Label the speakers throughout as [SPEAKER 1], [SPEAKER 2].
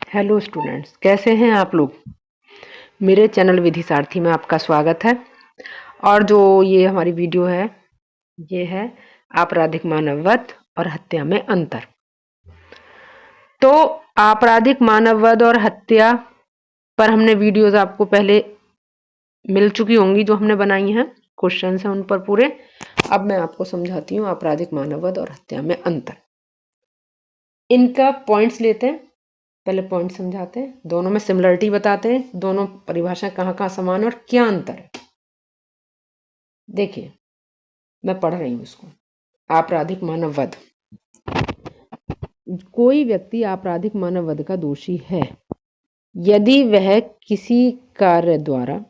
[SPEAKER 1] Hello students, कैसे हैं आप लोग। मेरे चैनल विधि सारथी में आपका स्वागत है। और जो ये हमारी वीडियो है, ये है आपराधिक मानववध और हत्या में अंतर। तो आपराधिक मानववध और हत्या पर हमने वीडियोस आपको पहले मिल चुकी होंगी, जो हमने बनाई हैं, क्वेश्चंस हैं उन पर पूरे। अब मैं आपको समझाती हूँ आपराधिक मानववध और हत्या में अंतर। इनका पॉइंट्स लेते हैं, पहले पॉइंट समझाते हैं, दोनों में सिमिलरिटी बताते हैं, दोनों परिभाषाएं कहाँ कहाँ समान और क्या अंतर है। देखिए, मैं पढ़ रही हूँ इसको। आपराधिक मानववध। कोई व्यक्ति आपराधिक मानववध का दोषी है यदि वह किसी कार्य द्वारा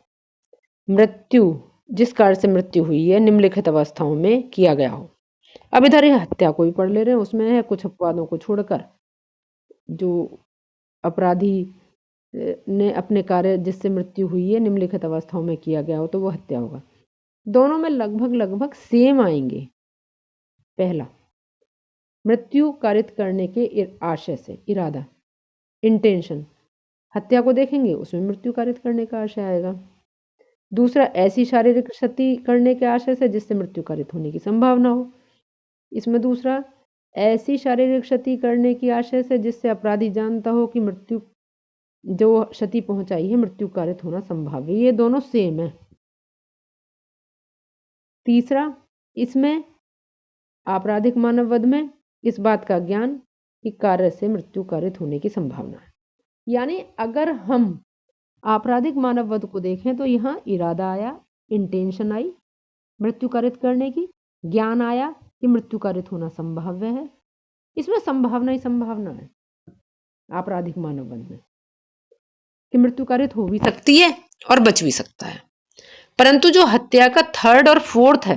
[SPEAKER 1] मृत्यु, जिस कार्य से मृत्यु हुई है, निम्नलिखित अवस्थाओं में किया गया हो। अब इधर ये हत्या को भी पढ़ ले रहे हैं, उसमें है कुछ अपवादों को छोड़कर जो अपराधी ने अपने कार्य जिससे मृत्यु हुई है निम्नलिखित अवस्थाओं में किया गया हो, तो वो हत्या होगा। दोनों में लगभग सेम आएंगे। पहला, मृत्यु कारित करने के आशय से, इरादा, इंटेंशन। हत्या को देखेंगे, उसमें मृत्यु कारित करने का आशय आएगा। दूसरा, ऐसी शारीरिक क्षति करने के आशय से जिससे मृत्यु कारित होने की संभावना हो। इसमें दूसरा, ऐसी शारीरिक क्षति करने की आशय से जिससे अपराधी जानता हो कि मृत्यु, जो क्षति पहुंचाई है, मृत्यु कारित होना संभाव्य। ये दोनों सेम है। तीसरा, इसमें आपराधिक मानववध में इस बात का ज्ञान कि कार्य से मृत्यु कारित होने की संभावना है। यानी अगर हम आपराधिक मानववध को देखें तो यहाँ इरादा आया, इंटेंशन आई मृत्यु कारित करने की, ज्ञान आया कि मृत्यु कारित होना संभाव्य है। इसमें संभावना ही संभावना है आपराधिक मानववध में, कि मृत्यु कारित हो भी सकती है और बच भी सकता है। परंतु जो हत्या का थर्ड और फोर्थ है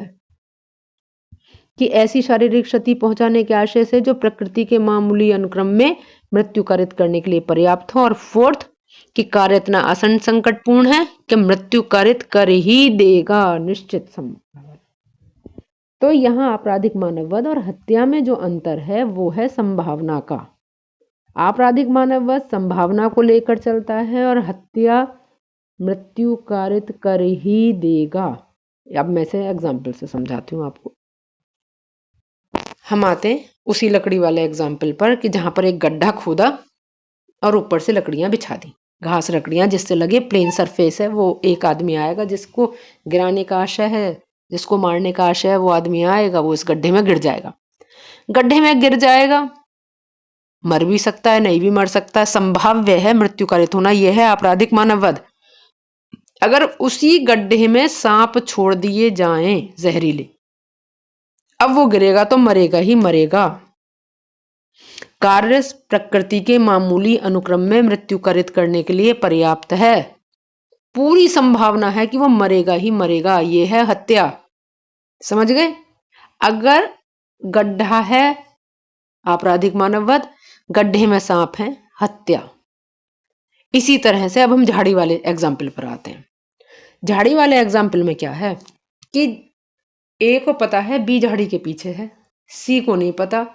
[SPEAKER 1] कि ऐसी शारीरिक क्षति पहुंचाने के आशय से जो प्रकृति के मामूली अनुक्रम में मृत्यु कारित करने के लिए पर्याप्त हो, और फोर्थ कि कार्य इतना आसन संकटपूर्ण है कि मृत्यु कारित कर ही देगा, निश्चित संभव। तो यहाँ आपराधिक मानववध और हत्या में जो अंतर है वो है संभावना का। आपराधिक मानववध संभावना को लेकर चलता है और हत्या मृत्यु कारित कर ही देगा। अब मैं से एग्जाम्पल से समझाती हूँ आपको। हम आते हैं उसी लकड़ी वाले एग्जाम्पल पर कि जहां पर एक गड्ढा खोदा और ऊपर से लकड़ियां बिछा दी, घास लकड़ियां जिससे लगे प्लेन सरफेस है। वो एक आदमी आएगा जिसको गिराने का आशय है, जिसको मारने का आशय है, वो आदमी आएगा, वो इस गड्ढे में गिर जाएगा। गड्ढे में गिर जाएगा, मर भी सकता है, नहीं भी मर सकता है, संभाव्य है मृत्यु कारित होना। यह है आपराधिक मानववध। अगर उसी गड्ढे में सांप छोड़ दिए जाएं जहरीले, अब वो गिरेगा तो मरेगा ही मरेगा। कार्य प्रकृति के मामूली अनुक्रम में मृत्यु कारित करने के लिए पर्याप्त है, पूरी संभावना है कि वो मरेगा ही मरेगा। ये है हत्या। समझ गए। अगर गड्ढा है आपराधिक मानववध, गड्ढे में सांप है हत्या। इसी तरह से अब हम झाड़ी वाले एग्जाम्पल पर आते हैं। झाड़ी वाले एग्जाम्पल में क्या है कि ए को पता है बी झाड़ी के पीछे है, सी को नहीं पता।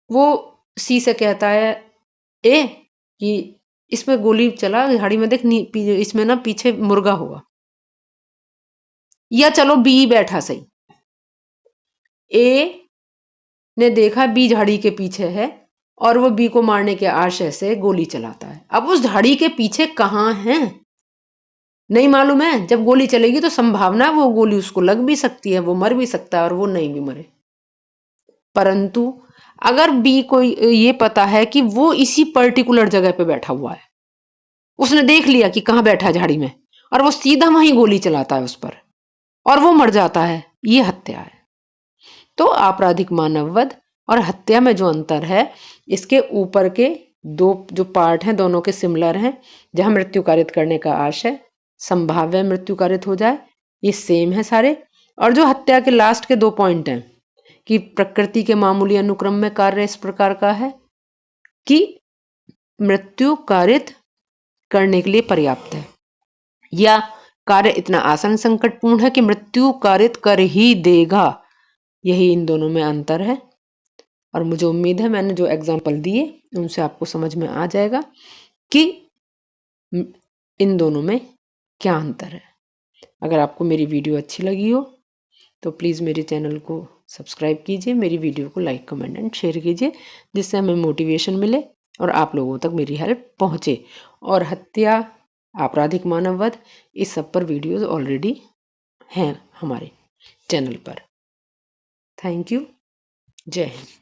[SPEAKER 1] वो सी से कहता है ए कि इसमें गोली चला झाड़ी में, देख इसमें ना पीछे मुर्गा होगा, या चलो बी बैठा सही। ए ने देखा बी झाड़ी के पीछे है और वो बी को मारने के आशय से गोली चलाता है। अब उस झाड़ी के पीछे कहां है नहीं मालूम है। जब गोली चलेगी तो संभावना वो गोली उसको लग भी सकती है, वो मर भी सकता है और वो नहीं भी मरे। परंतु अगर बी को ये पता है कि वो इसी पर्टिकुलर जगह पे बैठा हुआ है, उसने देख लिया कि कहां बैठा है झाड़ी में, और वो सीधा वहीं गोली चलाता है उस पर और वो मर जाता है, ये हत्या है। तो आपराधिक मानववध और हत्या में जो अंतर है, इसके ऊपर के दो जो पार्ट हैं दोनों के सिमिलर हैं। जहां मृत्यु कारित करने का आशय, संभाव्य मृत्यु कारित हो जाए, ये सेम है सारे। और जो हत्या के लास्ट के 2 पॉइंट हैं कि प्रकृति के मामूली अनुक्रम में कार्य इस प्रकार का है कि मृत्यु कारित करने के लिए पर्याप्त है, या कार्य इतना आसन संकटपूर्ण है कि मृत्यु कारित कर ही देगा। यही इन दोनों में अंतर है। और मुझे उम्मीद है मैंने जो एग्जाम्पल दिए उनसे आपको समझ में आ जाएगा। कि इन दोनों में क्या अंतर है। अगर आपको मेरी वीडियो अच्छी लगी हो तो प्लीज़ मेरे चैनल को सब्सक्राइब कीजिए, मेरी वीडियो को लाइक कमेंट एंड शेयर कीजिए, जिससे हमें मोटिवेशन मिले और आप लोगों तक मेरी हेल्प पहुँचे। और हत्या, आपराधिक मानववध, इस सब पर वीडियोज़ ऑलरेडी हैं हमारे चैनल पर। Thank you. जय हिंद।